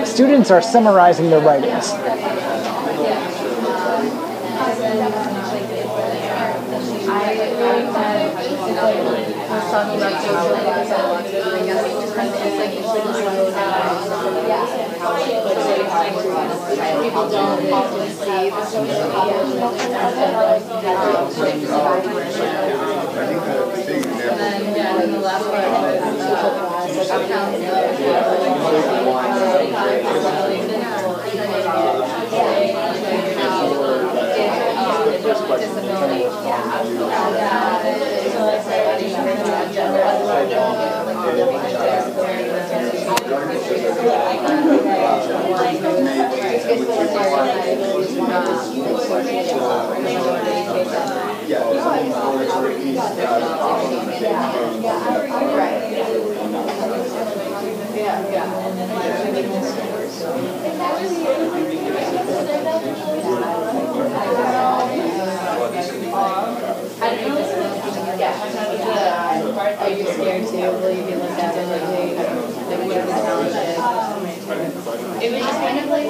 Students are summarizing their writings. People don't often see the social and then the last one disability. Are you scared too? Will you be looked at differently? It was just kind of like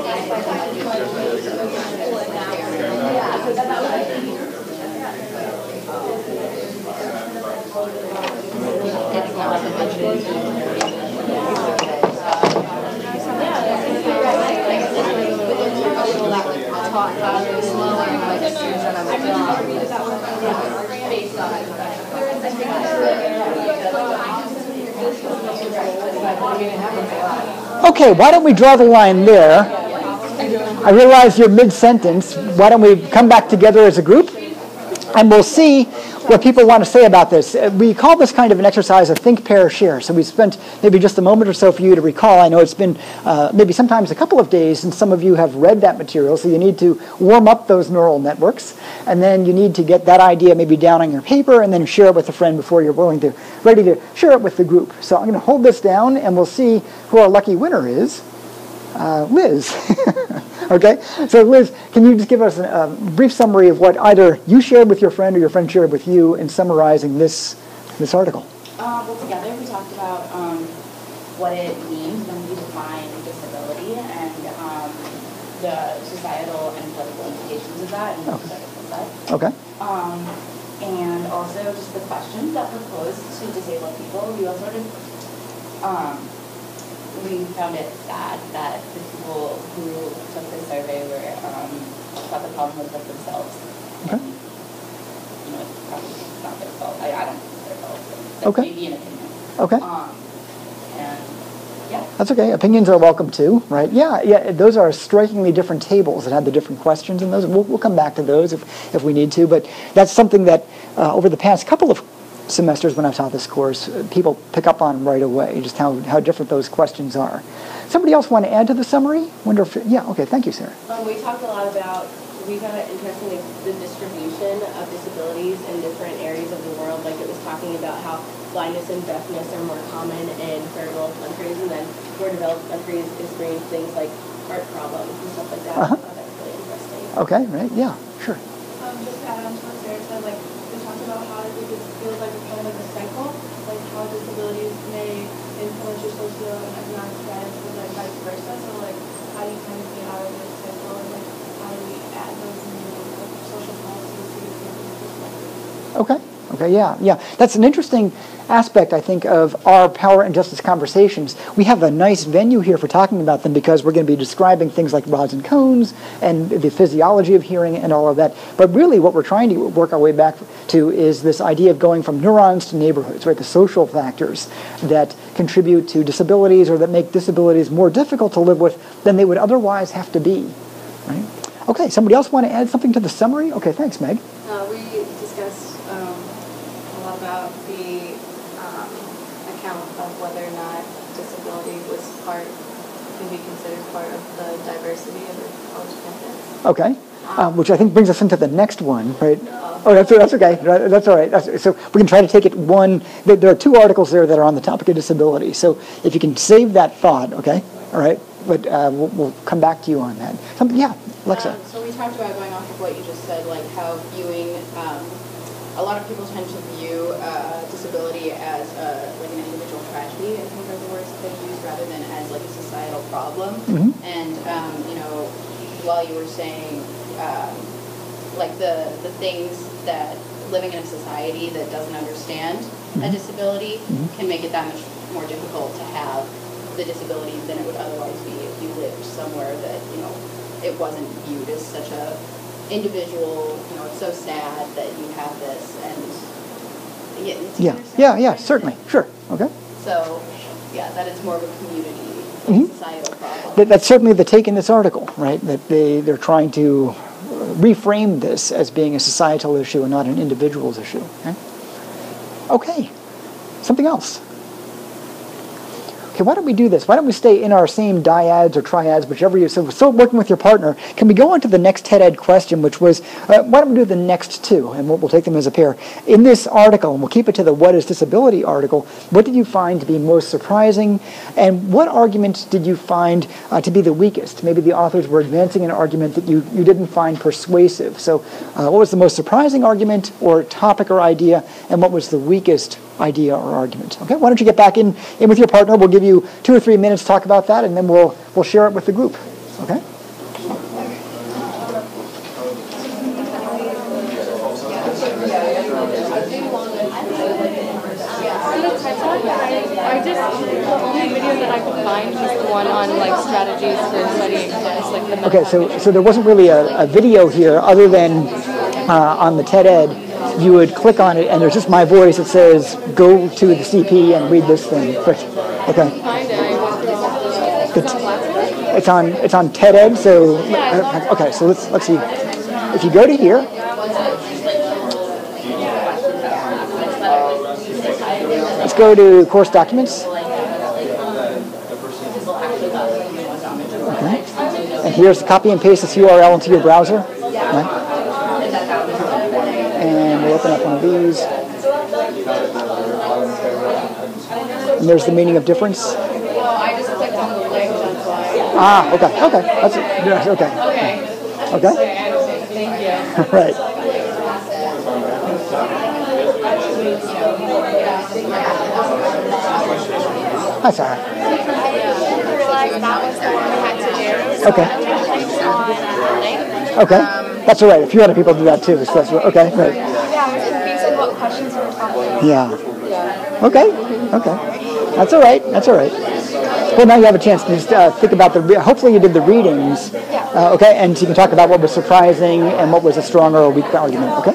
it's not so much Okay, why don't we draw the line there? I realize you're mid-sentence. Why don't we come back together as a group? And we'll see what people want to say about this. We call this kind of an exercise a think, pair, share. So we spent maybe just a moment or so for you to recall. I know it's been maybe sometimes a couple of days since some of you have read that material, so you need to warm up those neural networks. And then you need to get that idea maybe down on your paper and then share it with a friend before you're ready to share it with the group. So I'm going to hold this down and we'll see who our lucky winner is. Liz. Okay, so Liz, can you just give us a brief summary of what either you shared with your friend or your friend shared with you in summarizing this article? Well, together we talked about what it means when we define disability and the societal and political implications of that and Okay. And also just the questions that were posed to disabled people. We all sort of we found it sad that the people who took the survey were thought the problem was with themselves. Okay. You know, it's probably not their fault. I don't think it's their fault. That's okay. Maybe an opinion. Okay. And yeah. That's okay. Opinions are welcome too, right? Yeah. Those are strikingly different tables that had the different questions in those. We'll come back to those if we need to. But that's something that over the past couple of semesters when I've taught this course, people pick up on right away, just how different those questions are. Somebody else want to add to the summary? Yeah, okay, thank you, Sarah. We talked a lot about, we found it interesting, the distribution of disabilities in different areas of the world. Like it was talking about how blindness and deafness are more common in third world countries, and then more developed countries experience things like heart problems and stuff like that. Uh-huh. I thought that was really interesting. Okay, right, yeah, sure. Just to add on to what Sarah said, like, we talked about how I think it feels like it's kind of like a cycle, like how disabilities may influence your socio and economic status and like vice versa. So like how do you kind of get out of this cycle and like how do we add those new like, social policies to your perspective? Okay, yeah. That's an interesting aspect, I think, of our power and justice conversations. We have a nice venue here for talking about them because we're going to be describing things like rods and cones and the physiology of hearing and all of that. But really what we're trying to work our way back to is this idea of going from neurons to neighborhoods, right? The social factors that contribute to disabilities or that make disabilities more difficult to live with than they would otherwise have to be, right? Okay, somebody else want to add something to the summary? Okay, thanks, Meg. We discussed a lot about the account of whether or not disability was part, can be considered part of the diversity of the college campus. Okay, which I think brings us into the next one, right? Oh, that's okay. That's all right. So we can try to take it one. There are two articles there that are on the topic of disability. So if you can save that thought, okay? All right. But we'll come back to you on that. Yeah, Alexa. So we talked about, going off of what you just said, like how viewing, a lot of people tend to view disability as like an individual tragedy, I think are the words that they use, rather than as like a societal problem. Mm-hmm. And while you were saying like the things that living in a society that doesn't understand a disability can make it that much more difficult to have the disability than it would otherwise be if you lived somewhere that, it wasn't viewed as such a individual, it's so sad that you have this, and Yeah, certainly, sure, okay. So, yeah, that it's more of a community, societal problem. That's certainly the take in this article, right? That they're trying to reframe this as being a societal issue and not an individual's issue. Okay, something else. Okay, why don't we do this? Why don't we stay in our same dyads or triads, whichever you... So we're still working with your partner. Can we go on to the next TED-Ed question, which was, why don't we do the next two, and we'll take them as a pair. In this article, and we'll keep it to the What is Disability article, what did you find to be most surprising, and what argument did you find to be the weakest? Maybe the authors were advancing an argument that you didn't find persuasive. So what was the most surprising argument or topic or idea, and what was the weakest idea or argument? Okay, why don't you get back in with your partner? We'll give you 2 or 3 minutes to talk about that, and then we'll share it with the group. Okay? I just, the only video that I could find was the one on like strategies for studying class, like the Okay, so there wasn't really a video here other than on the TED-Ed. You would click on it, and there's just my voice that says, go to the CP and read this thing. Okay. It's on TED-Ed, so... Okay, so let's see. If you go to here... Let's go to course documents. Okay. And here's copy and paste this URL into your browser. Right? And we'll open up one of these. And there's the meaning of difference. I just clicked on the link, that's why. Ah, okay. That's it. Okay. Okay? Thank you. Right. Hi, Sarah. I realized that was the one we had to do. Okay. Okay. That's all right. A few other people do that too. So that's okay. Right. Yeah, I was confused on what questions we were talking about. Yeah. Okay. That's all right. Well, now you have a chance to just think about hopefully you did the readings. Okay. And so you can talk about what was surprising and what was a strong or a weak argument. Okay.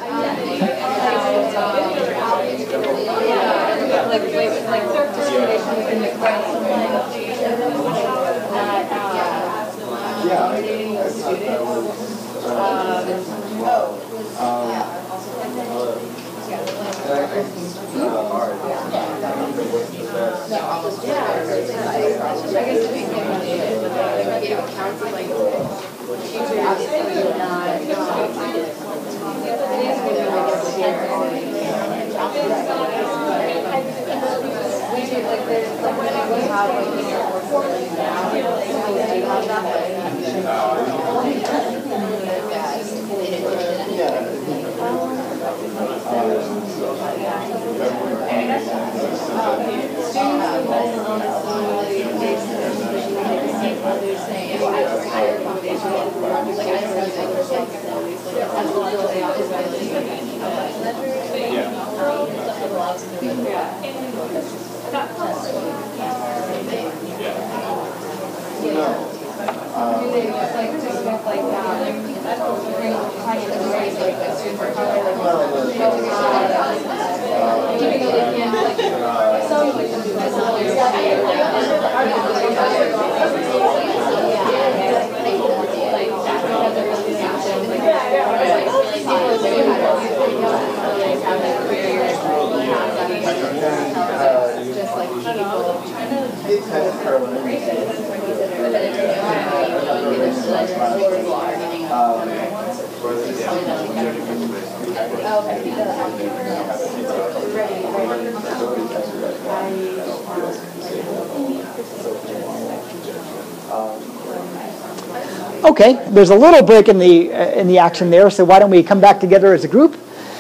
Okay, there's a little break in the action there, so why don't we come back together as a group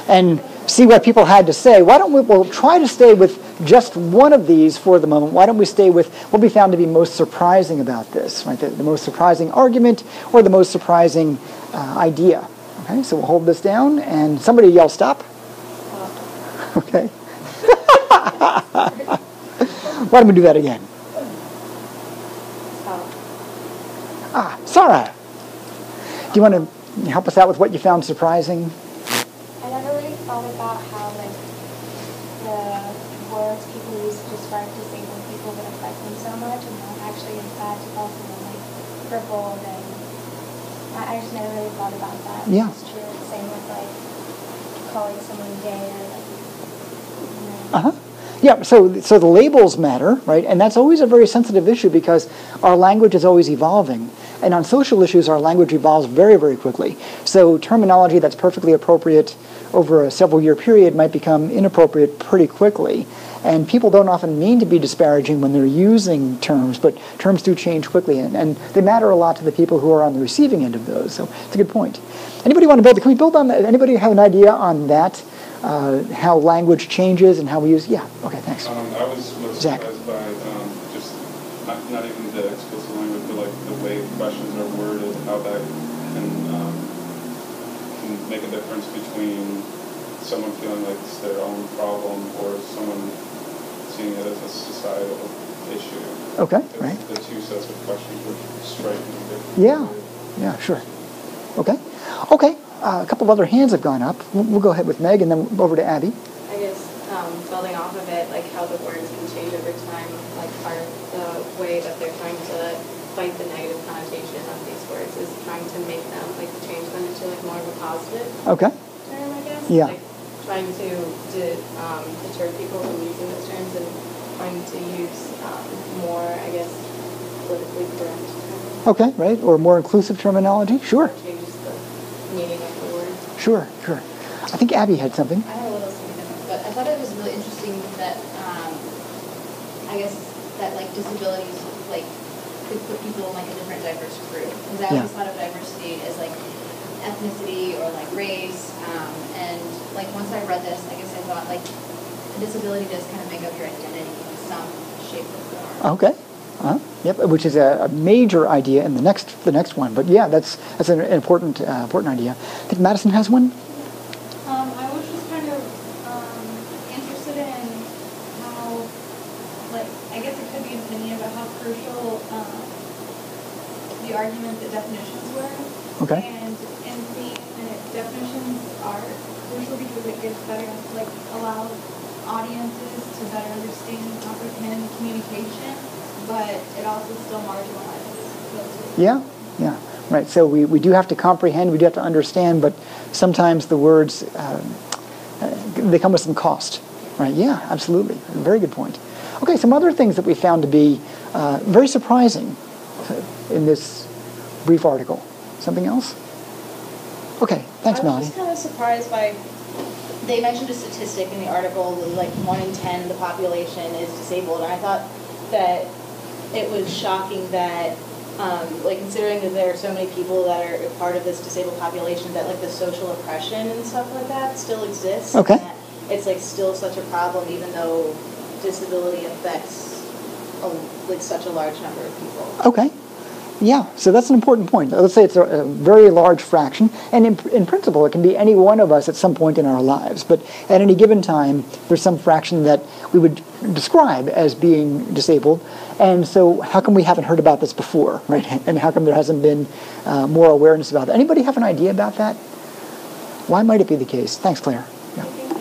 and see what people had to say. Why don't we'll try to stay with just one of these for the moment. Why don't we stay with what we found to be most surprising about this, right? The most surprising argument or the most surprising idea. Okay, so we'll hold this down and somebody yell stop. Okay. Why don't we do that again? Sarah, do you want to help us out with what you found surprising? I never really thought about how like the words people use to describe disabled people would affect them so much, and how actually in fact it's also like crippled, and I just never really thought about that. Yeah. It's true. Same with like calling someone gay or like. Yeah, so the labels matter, right? And that's always a very sensitive issue because our language is always evolving. And on social issues, our language evolves very, very quickly. So terminology that's perfectly appropriate over a several-year period might become inappropriate pretty quickly. And people don't often mean to be disparaging when they're using terms, but terms do change quickly. And they matter a lot to the people who are on the receiving end of those. So it's a good point. Anybody want to build? Can we build on that? Anybody have an idea on that? How language changes and how we use. Yeah. Okay. Thanks. I was most Zach. surprised by just not even the explicit language, but like the way questions are worded, how that can make a difference between someone feeling like it's their own problem or someone seeing it as a societal issue. Okay. Right. The two sets of questions were strikingly different. Yeah. Yeah. Sure. Okay. Okay. A couple of other hands have gone up. We'll go ahead with Meg and then over to Abby. I guess building off of it, like how the words can change over time, like part of the way that they're trying to fight the negative connotation of these words is trying to make them, like change them into like more of a positive Okay. term, I guess. Yeah. Like trying to deter people from using those terms and trying to use more, I guess, politically correct terms. Okay. Right. Or more inclusive terminology. Sure. Changes the meaning of the word. Sure. Sure. I think Abby had something. I don't know what else to be different, but I thought it was really interesting that I guess that like disabilities like could put people in like a different diverse group. Because I always thought of diversity as like ethnicity or like race, and like once I read this, I guess I thought like a disability does kind of make up your identity in some shape or form. Okay. Yep. Which is a major idea in the next one. But yeah, that's an important idea. I think Madison has one. I was just kind of interested in how, like, I guess it could be an opinion about how crucial the argument that definitions were. Okay. And seeing that definitions are crucial because it gives better, like, allows audiences to better understand and comprehend communication, but it also still marginalizes those. Yeah. Yeah. Right. So we do have to comprehend. We do have to understand. But sometimes the words they come with some cost. Right. Yeah. Absolutely. Very good point. Okay. Some other things that we found to be very surprising in this brief article. Something else? Okay. Thanks, Melanie. I was just kind of surprised by. They mentioned a statistic in the article that like 1 in 10 of the population is disabled, and I thought that it was shocking that, like considering that there are so many people that are a part of this disabled population, that like the social oppression and stuff like that still exists. Okay. And that it's like still such a problem, even though disability affects like such a large number of people. Okay. Yeah, so that's an important point. Let's say it's a very large fraction, and in principle, it can be any one of us at some point in our lives. But at any given time, there's some fraction that we would describe as being disabled. And so how come we haven't heard about this before, right? And how come there hasn't been more awareness about it? Anybody have an idea about that? Why might it be the case? Thanks, Claire. Yeah. I think that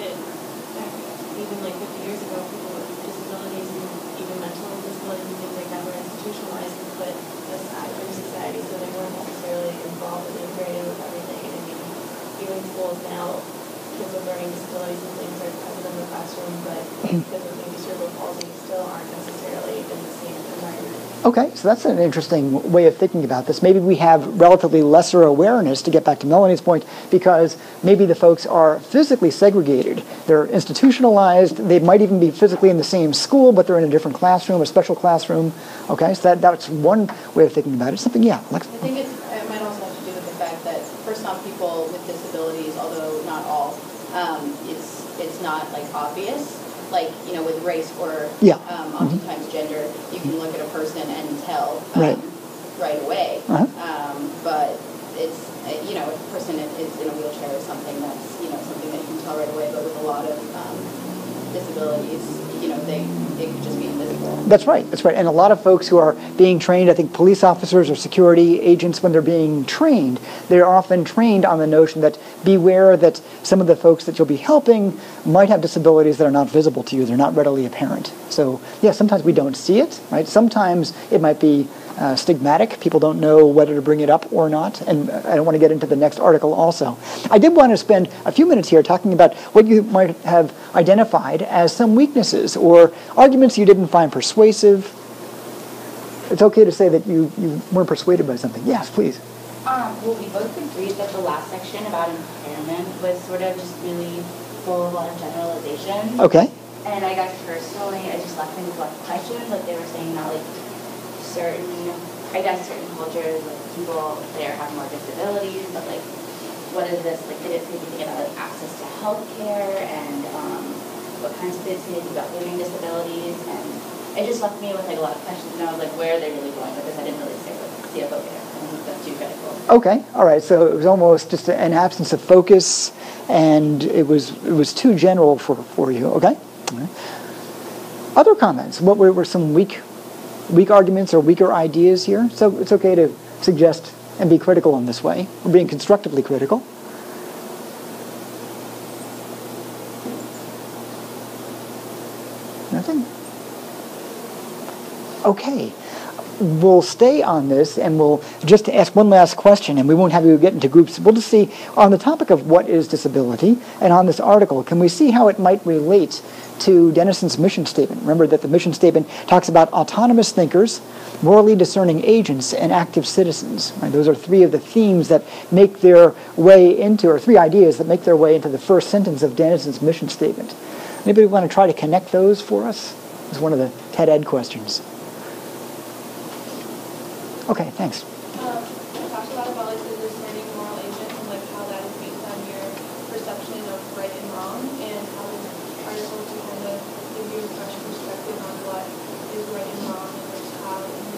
even like 50 years ago, people with disabilities and even mental disabilities and things like that were institutionalized and put aside from society, so they weren't necessarily involved and integrated with everything. And I mean, even in schools now, kids with learning disabilities and things are present in the classroom, but kids with maybe cerebral palsy still aren't necessarily in the same environment. Okay, so that's an interesting way of thinking about this. Maybe we have relatively lesser awareness, to get back to Melanie's point, because maybe the folks are physically segregated. They're institutionalized. They might even be physically in the same school, but they're in a different classroom, a special classroom. Okay, so that's one way of thinking about it. Something, yeah. I think it might also have to do with the fact that for some people with disabilities, although not all, it's not like obvious. Like, you know, with race or oftentimes gender, you can look at a person and tell right away. But it's, you know, if a person is in a wheelchair or something, that's, you know, something that you can tell right away. But with a lot of disabilities, you know, it could just be invisible. That's right. And a lot of folks who are being trained, I think police officers or security agents, when they're being trained, they're often trained on the notion that beware that some of the folks that you'll be helping might have disabilities that are not visible to you. They're not readily apparent. So, yeah, sometimes we don't see it, right? Sometimes it might be stigmatic. People don't know whether to bring it up or not. And I don't want to get into the next article also. I did want to spend a few minutes here talking about what you might have identified as some weaknesses or arguments you didn't find persuasive. It's okay to say that you weren't persuaded by something. Yes, please. Well, we both agreed that the last section about impairment was sort of just really full of a lot of generalization. Okay. And I guess personally, I just left me with a lot of questions. Like they were saying that like certain cultures, like people there have more disabilities, but like what is this? Like they didn't say anything about like access to healthcare and what kinds of things they do about living disabilities, and it just left me with like a lot of questions. And I was like, where are they really going with this? I didn't really see a focus. I don't think that's too critical. Okay, all right. So it was almost just an absence of focus, and it was too general for you. Okay. All right. Other comments? What were some weak arguments or weaker ideas here? So it's okay to suggest and be critical in this way. We're being constructively critical. Nothing? Okay. We'll stay on this, and we'll just ask one last question, and we won't have you get into groups. We'll just see on the topic of what is disability, and on this article, can we see how it might relate to Denison's mission statement? Remember that the mission statement talks about autonomous thinkers, morally discerning agents, and active citizens. Right? Those are three of the themes that make their way into, or three ideas that make their way into the first sentence of Denison's mission statement. Anybody want to try to connect those for us? It's one of the TED Ed questions. Okay, thanks. You talked a lot about like the discerning moral agent and like how that is based on your perception of right and wrong, and how this article can kind of give you a fresh perspective on what is right and wrong and like how you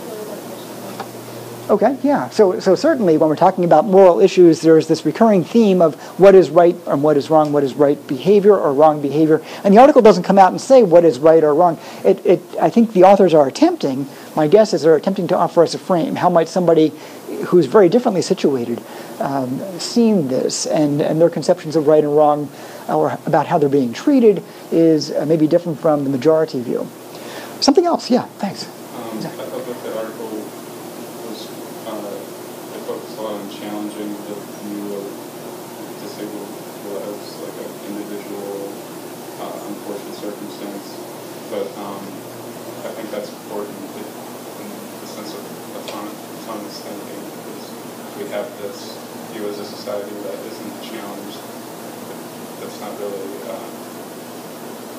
what is that definition? Okay, yeah. So certainly when we're talking about moral issues, there's this recurring theme of what is right and what is wrong, what is right behavior or wrong behavior. And the article doesn't come out and say what is right or wrong. I think the authors are attempting, my guess is they're attempting to offer us a frame. How might somebody who's very differently situated seen this, and their conceptions of right and wrong or about how they're being treated is maybe different from the majority view. Something else? Yeah, thanks. I thought that the article was, it focused a lot on challenging the view of disabled people as like an individual, unfortunate circumstance. But I think that's important in the sense of autonomous thinking, because we have this view as a society that isn't challenged, that's not really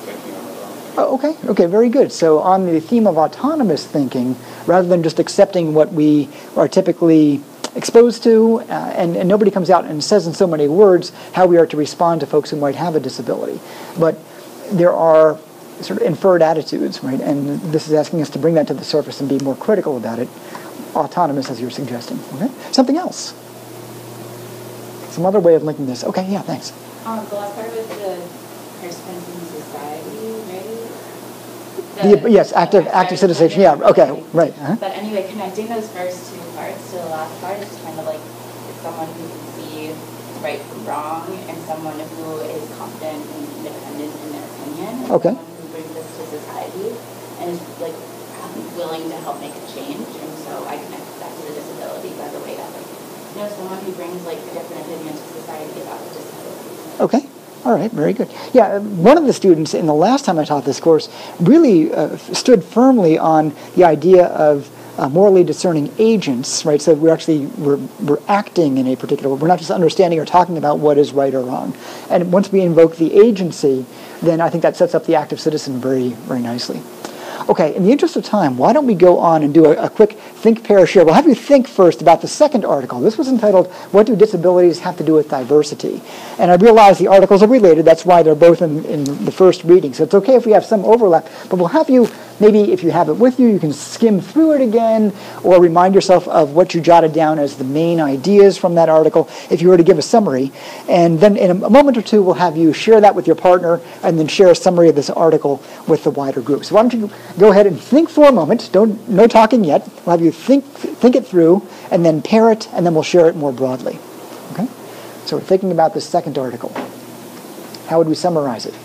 thinking on our own. Oh, okay, very good. So on the theme of autonomous thinking, rather than just accepting what we are typically exposed to, and nobody comes out and says in so many words how we are to respond to folks who might have a disability. But there are sort of inferred attitudes, right? And this is asking us to bring that to the surface and be more critical about it, autonomous as you're suggesting. Okay, something else? Some other way of linking this. Okay, yeah, thanks. The last part was the participants in society, right? Yes, active citizenship. Yeah, okay, right. But anyway, connecting those first two parts to the last part is kind of like it's someone who can see right from wrong, and someone who is confident and independent in their opinion, and someone who brings this to society and is like willing to help make a change. And so I connect that to the disability by the way that like someone who brings like a different opinion to society about the disability. Okay. All right, very good. Yeah, one of the students in the last time I taught this course really stood firmly on the idea of morally discerning agents, right? So we're acting in a particular way. We're not just understanding or talking about what is right or wrong. And once we invoke the agency, then I think that sets up the active citizen very, very nicely. Okay, in the interest of time, why don't we go on and do a quick think, pair, share. We'll have you think first about the second article. This was entitled, What Do Disabilities Have to Do with Diversity? And I realize the articles are related. That's why they're both in the first reading. So it's okay if we have some overlap, but we'll have you, maybe if you have it with you, you can skim through it again or remind yourself of what you jotted down as the main ideas from that article if you were to give a summary. And then in a moment or two, we'll have you share that with your partner and then share a summary of this article with the wider group. So why don't you go ahead and think for a moment. No talking yet. We'll have you think it through and then pair it, and then we'll share it more broadly. Okay? So we're thinking about this second article. How would we summarize it?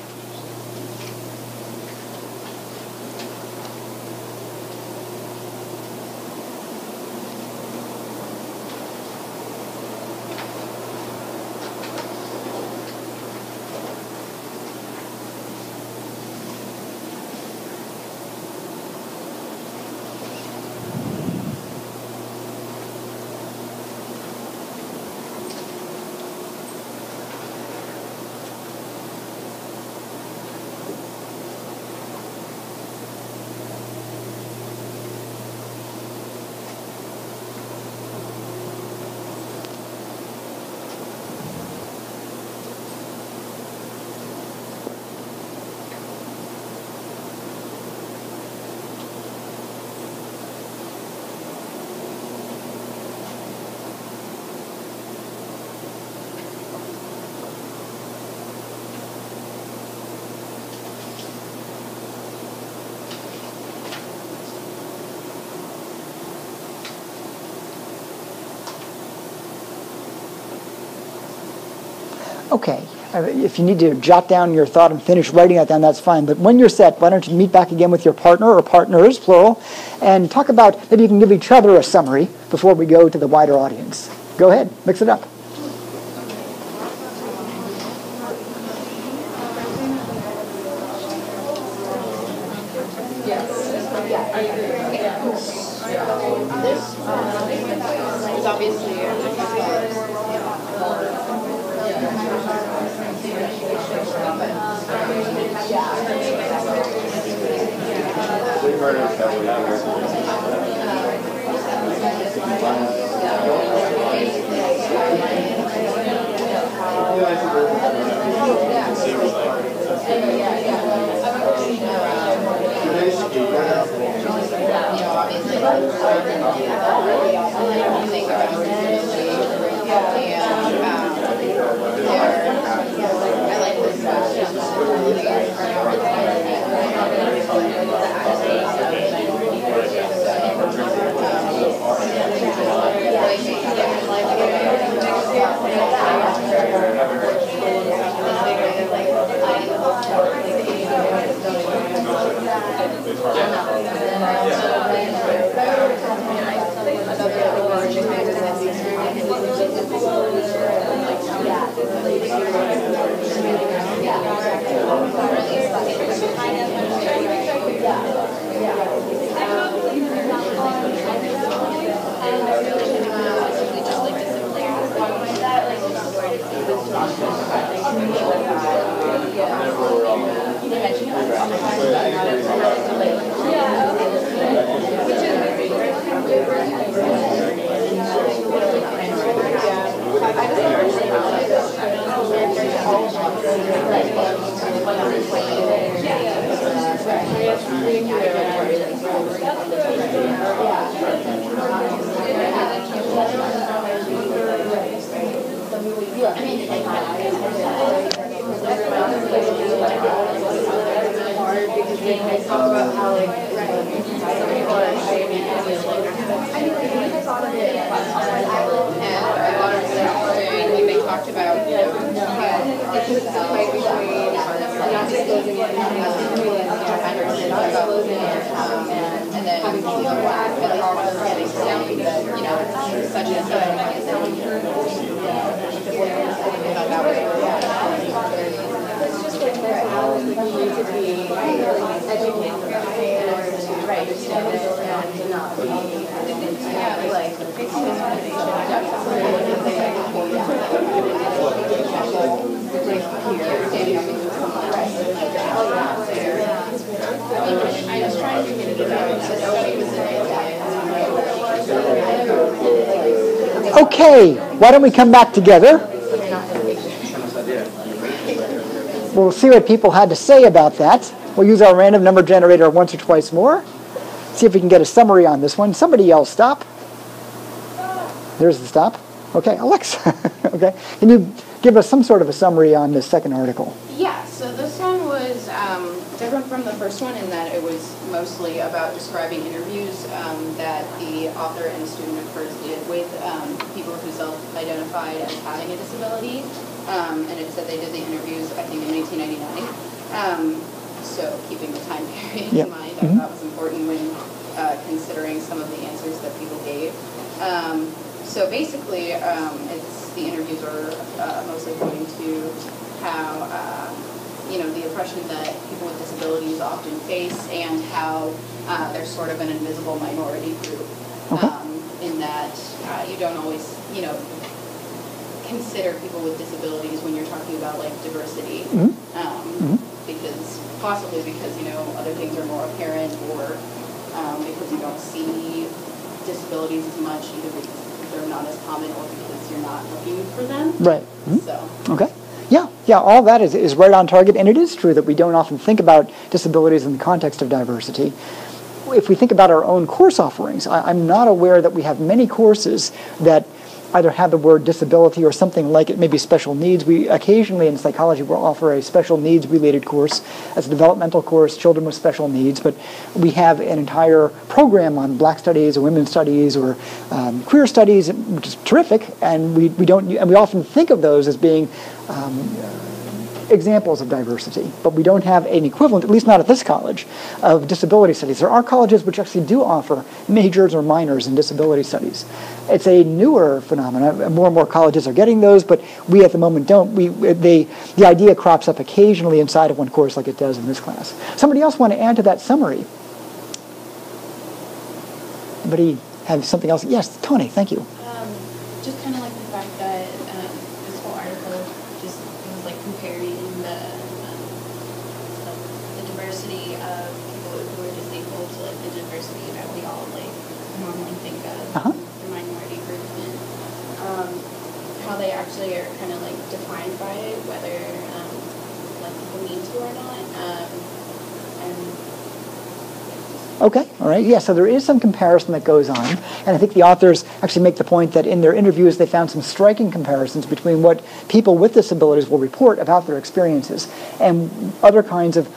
Okay, if you need to jot down your thought and finish writing that down, that's fine. But when you're set, why don't you meet back again with your partner, or partners, plural, and talk about, maybe you can give each other a summary before we go to the wider audience. Go ahead, mix it up. It's obviously you need to be educated in order to understand it and to not be like I was trying to get it out. Okay, why don't we come back together? We'll see what people had to say about that. We'll use our random number generator once or twice more. See if we can get a summary on this one. Somebody yell stop. There's the stop. Okay, Alexa. Okay, can you give us some sort of a summary on this second article? Yeah, so this one was different from the first one in that it was mostly about describing interviews that the author and student of course did with people who self-identified as having a disability. And it said they did the interviews, I think, in 1999. So keeping the time period in mind, I thought was important when considering some of the answers that people gave. So basically, the interviews are mostly pointing to how, the oppression that people with disabilities often face and how they're sort of an invisible minority group. In that you don't always, consider people with disabilities when you're talking about like diversity, because other things are more apparent, or because you don't see disabilities as much, either because they're not as common or because you're not looking for them. Right. So. Okay. Yeah, all that is right on target, and it is true that we don't often think about disabilities in the context of diversity. If we think about our own course offerings, I'm not aware that we have many courses that either have the word disability or something like it, maybe special needs. We occasionally in psychology will offer a special needs related course as a developmental course, children with special needs, but we have an entire program on black studies or women's studies or queer studies, which is terrific, and we often think of those as being examples of diversity, but we don't have an equivalent, at least not at this college, of disability studies. There are colleges which actually do offer majors or minors in disability studies. It's a newer phenomenon. More and more colleges are getting those, but we at the moment don't. The idea crops up occasionally inside of one course like it does in this class. Somebody else want to add to that summary? Anybody have something else? Yes, Tony, thank you. Just kind of like the fact that this whole article just was like comparing the diversity of people who are disabled to like the diversity that we all like normally think of the minority group, and how they actually are kind of like defined by it, whether like people need to or not, Okay, all right. Yeah, so there is some comparison that goes on, and I think the authors actually make the point that in their interviews they found some striking comparisons between what people with disabilities will report about their experiences and other kinds of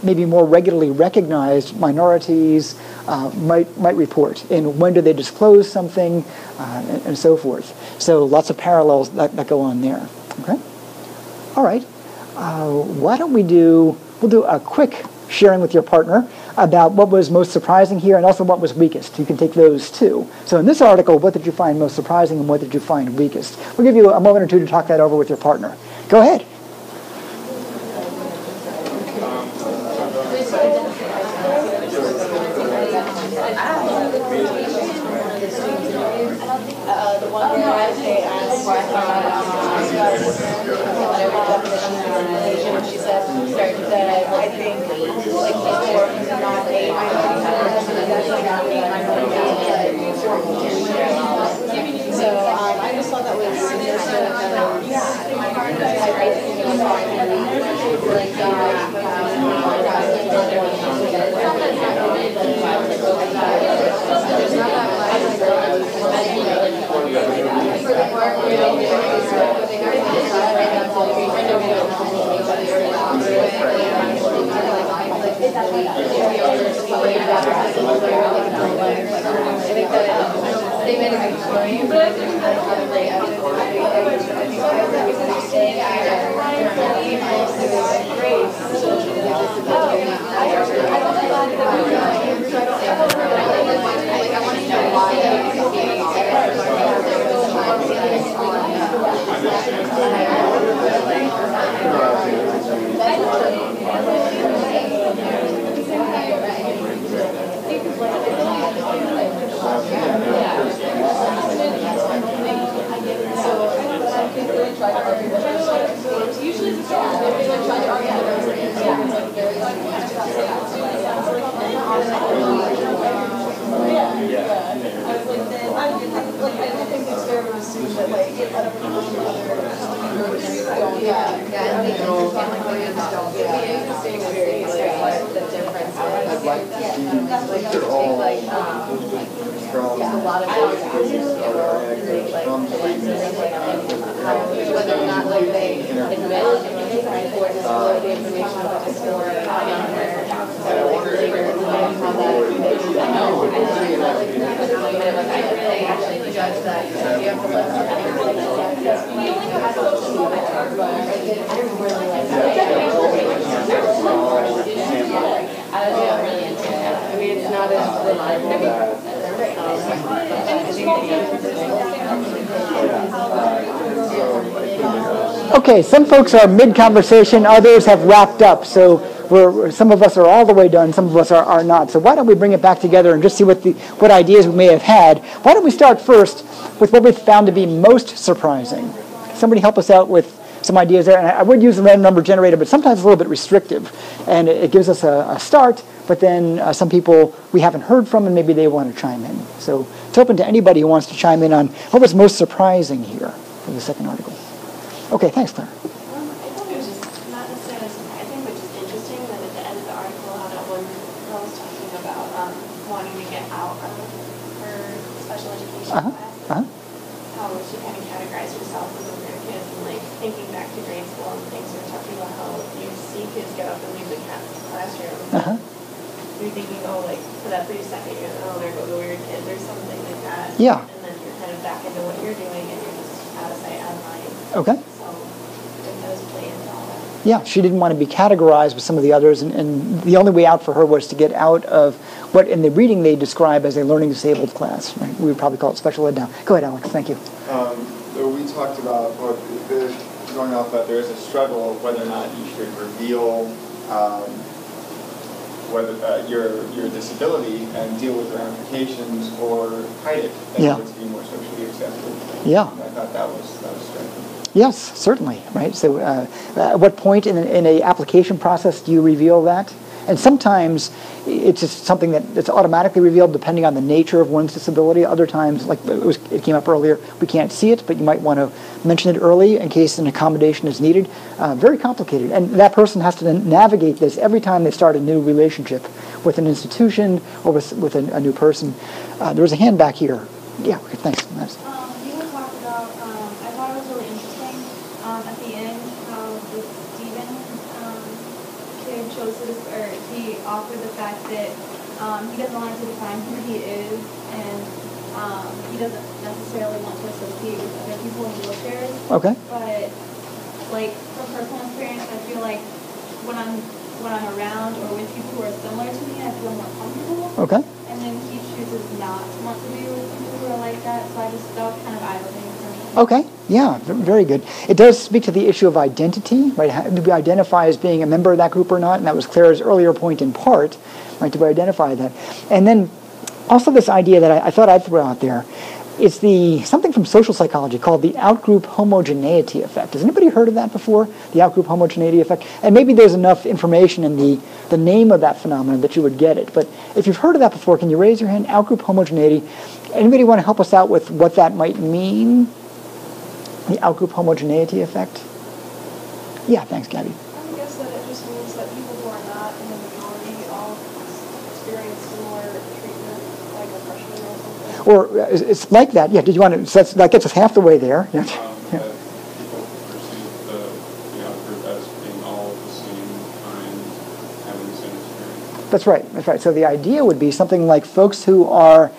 maybe more regularly recognized minorities might report, and when do they disclose something, and so forth. So lots of parallels that go on there. Okay, all right. Why don't we'll do a quick sharing with your partner about what was most surprising here and also what was weakest. You can take those too. So in this article, what did you find most surprising and what did you find weakest? We'll give you a moment or two to talk that over with your partner. Go ahead. The one where they asked she said that I think like before non-A so I just thought that was they made a good point, but I think that They're all from a lot of whether or not like they admit for disability information about this or actually judge that you have to let I mean, it's not as reliable. Okay, some folks are mid-conversation, others have wrapped up. So some of us are all the way done, some of us are not. So why don't we bring it back together and just see what ideas we may have had. Why don't we start first with what we found to be most surprising? Somebody help us out with some ideas there. And I would use the random number generator, but sometimes it's a little bit restrictive. And it gives us a start, but then some people we haven't heard from, and maybe they want to chime in. So it's open to anybody who wants to chime in on what was most surprising here for the second article. Okay, thanks, Claire. I thought it was just not necessarily surprising, but just interesting that at the end of the article, how that one girl was talking about wanting to get out of her special education class. How she kind of categorized herself as a weird kid, and like thinking back to grade school and things. We were talking about how you see kids get up and leave the classroom. You're thinking, oh, like for that brief second, you're oh, there goes a weird kid. There's something like that. Yeah. And then you're kind of back into what you're doing, and you're just out of sight, out of mind. Okay. So it does play into all that. Yeah, she didn't want to be categorized with some of the others, and the only way out for her was to get out of what in the reading they describe as a learning disabled class. Right? We would probably call it special ed now. Go ahead, Alex. Thank you. So we talked about, going off that there is a struggle of whether or not you should reveal whether your disability and deal with the ramifications, or hide it in order to be more socially accepted. Yeah. And I thought that was striking. Yes, certainly. Right. So, at what point in a application process do you reveal that? And sometimes it's just something that's automatically revealed depending on the nature of one's disability. Other times, like it came up earlier, we can't see it, but you might want to mention it early in case an accommodation is needed. Very complicated. And that person has to navigate this every time they start a new relationship with an institution or with a new person. There was a hand back here. Yeah, okay, thanks. You had talked about, I thought it was really interesting at the end how the Stephen kid chose to, or he offered the fact that he doesn't want to define who he is, and he doesn't necessarily want to associate with other people in wheelchairs. Okay. But like from personal experience, I feel like when I'm around or with people who are similar to me, I feel more comfortable. Okay. And then he chooses not to want to be with people who are like that, so that was kind of eye-opening for me. Okay, yeah, very good. It does speak to the issue of identity, right? Do we identify as being a member of that group or not? And that was Claire's earlier point in part, right? Do we identify that? And then also this idea that I thought I'd throw out there, it's something from social psychology called the outgroup homogeneity effect. Has anybody heard of that before? The outgroup homogeneity effect? And maybe there's enough information in the name of that phenomenon that you would get it. But if you've heard of that before, can you raise your hand? Outgroup homogeneity. Anybody want to help us out with what that might mean? The outgroup homogeneity effect? Yeah, thanks, Gabby. I guess that it just means that people who are not in the majority all experience similar treatment, like oppression or something. Or it's like that. Yeah, did you want to, so that gets us half the way there. Yeah. That people perceive the outgroup as being all the same kind, having the same experience. That's right. That's right. So the idea would be something like folks who are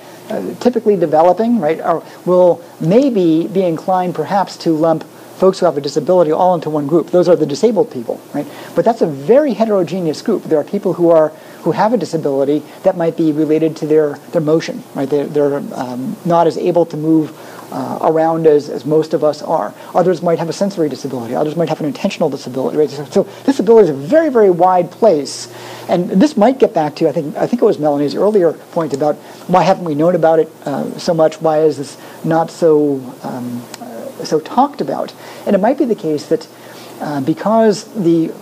typically developing, right, will maybe be inclined perhaps to lump folks who have a disability all into one group. Those are the disabled people, right? But that's a very heterogeneous group. There are people who have a disability that might be related to their motion, right? They're not as able to move around as most of us are. Others might have a sensory disability. Others might have an intentional disability. Right? So disability is a very, very wide place. And this might get back to, I think it was Melanie's earlier point about why haven't we known about it so much? Why is this not so talked about? And it might be the case that because the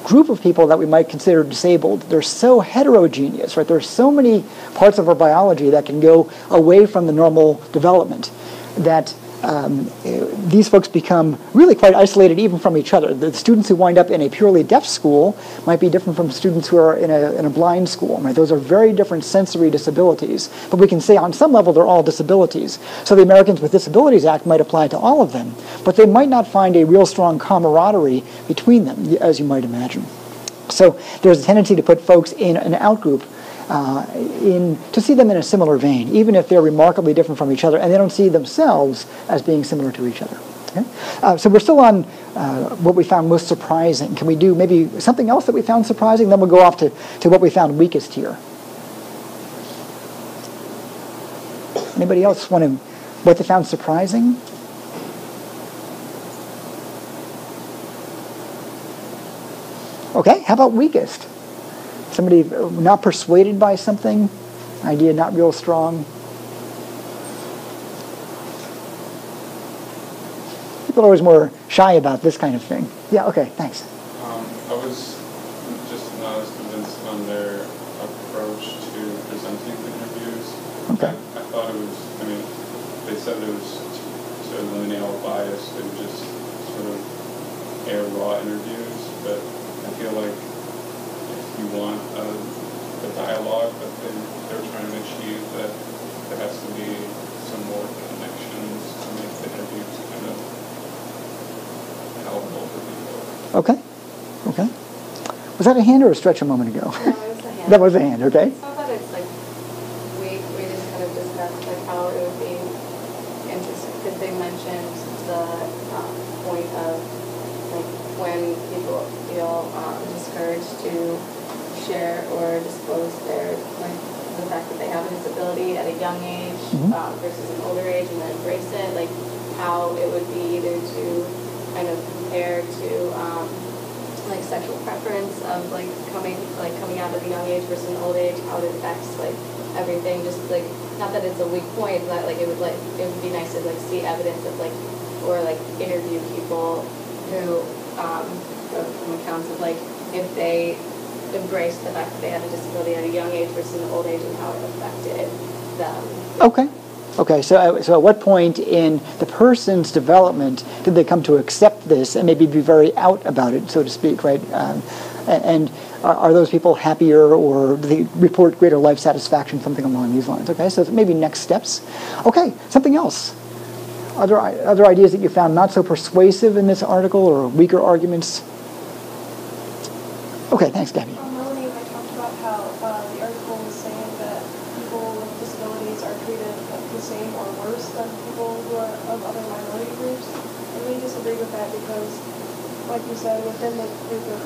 group of people that we might consider disabled, they're so heterogeneous, right? There are so many parts of our biology that can go away from the normal development that these folks become really quite isolated even from each other. The students who wind up in a purely deaf school might be different from students who are in a blind school. Right? Those are very different sensory disabilities. But we can say on some level they're all disabilities. So the Americans with Disabilities Act might apply to all of them, but they might not find a real strong camaraderie between them, as you might imagine. So there's a tendency to put folks in an outgroup to see them in a similar vein, even if they're remarkably different from each other, and they don't see themselves as being similar to each other. Okay? So we're still on what we found most surprising. Can we do maybe something else that we found surprising? Then we'll go off to what we found weakest here. Anybody else want to, what they found surprising? Okay, how about weakest? Somebody not persuaded by something, idea not real strong. People are always more shy about this kind of thing. Yeah, okay, thanks. I was just not as convinced on their approach to presenting the interviews. Okay. I thought it was, I mean, they said it was to eliminate all bias, they would just sort of air raw interviews, but I feel like if you want the dialogue that they're trying to achieve, that there has to be some more connections to make the interviews kind of helpful for people. Okay, okay. Was that a hand or a stretch a moment ago? No, it was a hand. That was a hand, okay. I saw that it's like, we just kind of discussed like how it would be interesting, because they mentioned the point of like when people feel discouraged to share or disclose their, like, the fact that they have a disability at a young age versus an older age, and then embrace it, like how it would be either to kind of compare to like sexual preference of like coming out at a young age versus an old age, how it affects like everything, just like, not that it's a weak point, but like it would be nice to like see evidence of like, or like interview people who from accounts of like if they embraced the fact that they had a disability at a young age versus an old age and how it affected them. Okay. Okay, so at what point in the person's development did they come to accept this and maybe be very out about it, so to speak, right? And are those people happier, or do they report greater life satisfaction, something along these lines? Okay, so maybe next steps. Okay, something else. Other ideas that you found not so persuasive in this article, or weaker arguments? Okay, thanks, Gabby. Melanie, I talked about how the article was saying that people with disabilities are treated the same or worse than people who are of other minority groups. And we disagree with that because, like you said, within the group of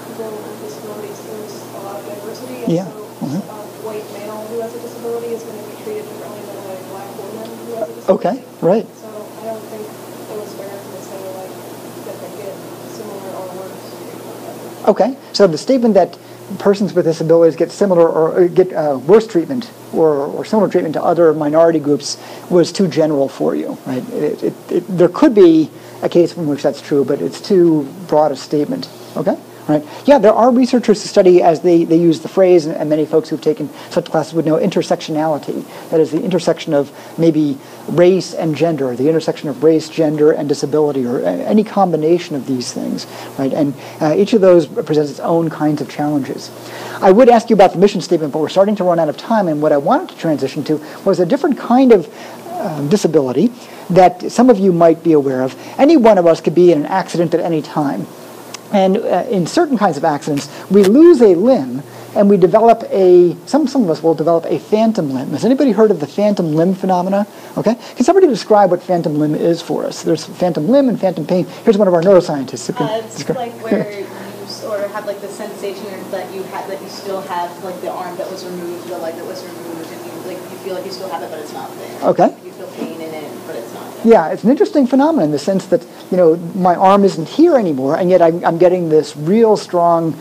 people with disabilities, there's a lot of diversity. And so a white male who has a disability is going to be treated differently than a black woman who has a disability. Okay, right. So I don't think it was fair to say like that they get similar or worse. Okay, so the statement that persons with disabilities get similar or get worse treatment or similar treatment to other minority groups was too general for you, right? There could be a case in which that's true, but it's too broad a statement. Okay, right? Yeah, there are researchers who study, as they use the phrase, and many folks who've taken such classes would know, intersectionality. That is the intersection of maybe race and gender, the intersection of race, gender, and disability, or any combination of these things, right? And each of those presents its own kinds of challenges. I would ask you about the mission statement, but we're starting to run out of time, and what I wanted to transition to was a different kind of disability that some of you might be aware of. Any one of us could be in an accident at any time. And in certain kinds of accidents, we lose a limb, and we develop some of us will develop a phantom limb. Has anybody heard of the phantom limb phenomena? Okay, can somebody describe what phantom limb is for us? There's phantom limb and phantom pain. Here's one of our neuroscientists. It's like where you sort of have like the sensation that you still have like the arm that was removed, the leg that was removed, and you feel like you still have it, but it's not there. Okay. You feel pain in it, but it's not there. Yeah, it's an interesting phenomenon in the sense that, my arm isn't here anymore, and yet I'm getting this real strong,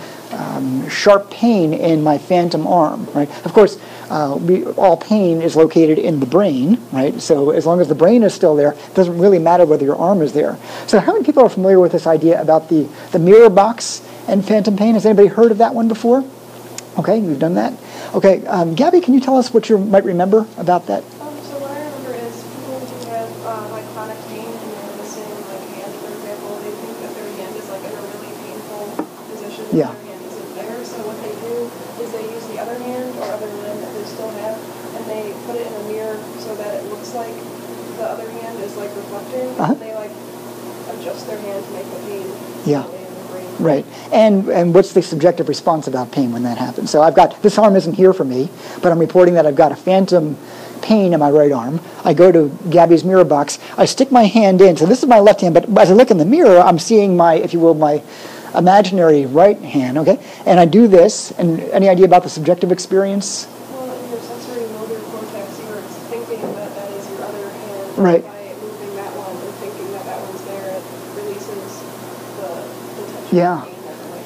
sharp pain in my phantom arm, right? Of course, all pain is located in the brain, right? So as long as the brain is still there, it doesn't really matter whether your arm is there. So how many people are familiar with this idea about the mirror box and phantom pain? Has anybody heard of that one before? Okay, you've done that. Okay, Gabby, can you tell us what you might remember about that? So what I remember is people who have chronic or other limb that they still have, and they put it in a mirror so that it looks like the other hand is like reflecting, and they like adjust their hand to make the pain go away in the brain. Right. And what's the subjective response about pain when that happens? So I've got, this arm isn't here for me, but I'm reporting that I've got a phantom pain in my right arm. I go to Gabby's mirror box. I stick my hand in. So this is my left hand, but as I look in the mirror, I'm seeing my, if you will, my imaginary right hand, okay? And I do this, and any idea about the subjective experience? Well, in your sensory motor cortex, you're thinking that that is your other hand. Right. By moving that one and thinking that that one's there, it releases the tension. Yeah.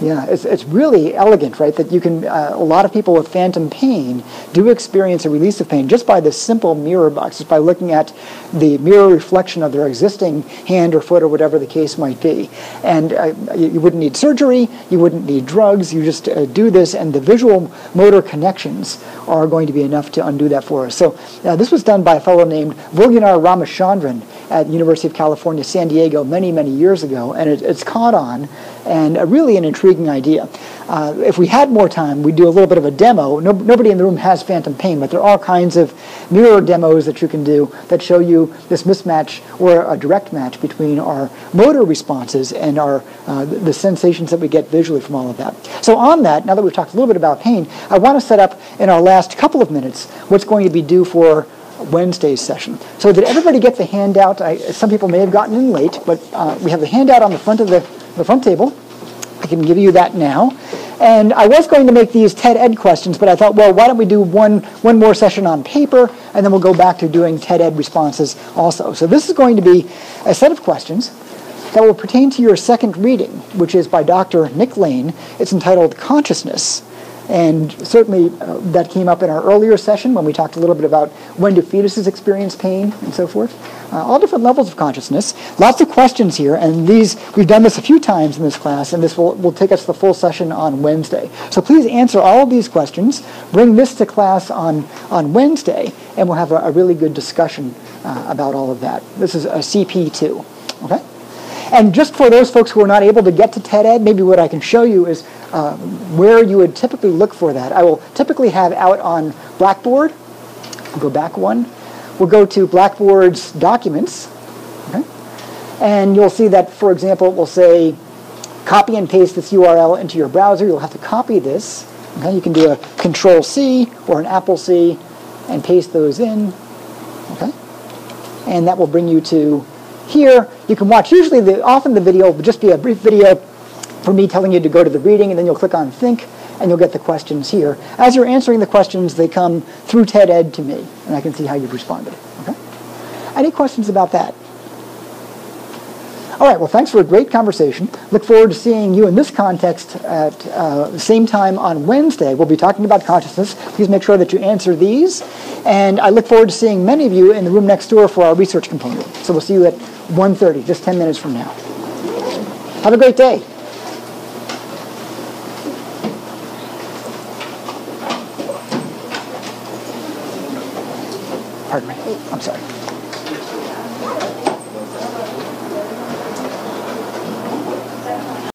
Yeah, it's really elegant, right? That you can, a lot of people with phantom pain do experience a release of pain just by this simple mirror box, just by looking at the mirror reflection of their existing hand or foot or whatever the case might be. And you wouldn't need surgery, you wouldn't need drugs, you just do this, and the visual motor connections are going to be enough to undo that for us. So this was done by a fellow named Vulganar Ramachandran at University of California, San Diego, many, many years ago, and it's caught on, and really an intriguing idea. If we had more time, we'd do a little bit of a demo. Nobody in the room has phantom pain, but there are all kinds of mirror demos that you can do that show you this mismatch or a direct match between our motor responses and our the sensations that we get visually from all of that. So on that, now that we've talked a little bit about pain, I want to set up in our last couple of minutes what's going to be due for Wednesday's session. So did everybody get the handout? Some people may have gotten in late, but we have the handout on the front of the front table. I can give you that now. And I was going to make these TED Ed questions, but I thought, well, why don't we do one more session on paper, and then we'll go back to doing TED Ed responses also. So this is going to be a set of questions that will pertain to your second reading, which is by Dr. Nick Lane. It's entitled Consciousness. And certainly that came up in our earlier session when we talked a little bit about when do fetuses experience pain and so forth. All different levels of consciousness. Lots of questions here, and we've done this a few times in this class, and this will take us the full session on Wednesday. So please answer all of these questions. Bring this to class on Wednesday, and we'll have a really good discussion about all of that. This is a CP2. Okay? And just for those folks who are not able to get to TED Ed, maybe what I can show you is where you would typically look for that. I will typically have out on Blackboard. I'll go back one. We'll go to Blackboard's Documents. Okay? And you'll see that, for example, it will say, copy and paste this URL into your browser. You'll have to copy this. Okay? You can do a Control-C or an Apple-C and paste those in. Okay? And that will bring you to here. You can watch, often the video will just be a brief video for me telling you to go to the reading, and then you'll click on Think, and you'll get the questions here. As you're answering the questions, they come through TED Ed to me, and I can see how you've responded. Okay? Any questions about that? All right, well, thanks for a great conversation. Look forward to seeing you in this context at the same time on Wednesday. We'll be talking about consciousness. Please make sure that you answer these. And I look forward to seeing many of you in the room next door for our research component. So we'll see you at 1:30, just 10 minutes from now. Have a great day. Pardon me. I'm sorry.